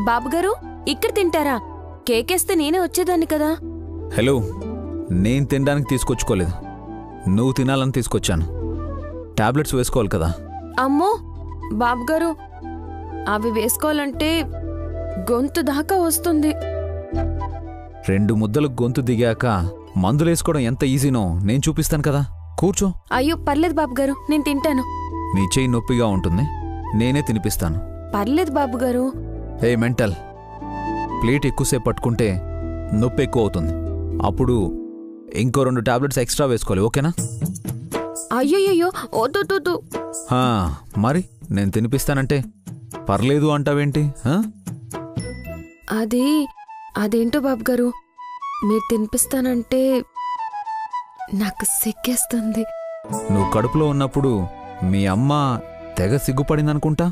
బాబుగారు ఇక్కడ తింటారా? కేకేస్తే నేనే వచ్చేదాన్ని కదా. హలో, నేను తినడానికి తీసుకొచ్చుకోలేదు, నువ్వు తినాలని తీసుకొచ్చాను. టాబ్లెట్స్ వేసుకోవాలి కదా. అమ్మో బాబుగారు, అవి వేసుకోవాలంటే గొంతు దాకా వస్తుంది. 2 ముద్దలు గొంతు దిగాక మందులేసుకోవడం ఎంత ఈజీనో నేను చూపిస్తాను కదా. కూర్చో. అయ్యో పర్లేదు బాబుగారు, నేను తింటాను. నీ చెయ్యి నొప్పిగా ఉంటుంది, నేనే తినిపిస్తాను. పర్లేదు బాబుగారు. ఏ మెంటల్, ప్లేట్ ఎక్కువసేపు పట్టుకుంటే నొప్పి ఎక్కువ అవుతుంది. అప్పుడు ఇంకో 2 టాబ్లెట్స్ ఎక్స్ట్రా వేసుకోవాలి, ఓకేనా? అయ్యోయ్యో వద్దు. మరి నేను తినిపిస్తానంటే పర్లేదు అంటావేంటి? అదేంటో బాబుగారు, మీరు తినిపిస్తానంటే నాకు సిగ్గేస్తుంది. నువ్వు కడుపులో ఉన్నప్పుడు మీ అమ్మ తెగ సిగ్గుపడిందనుకుంటా.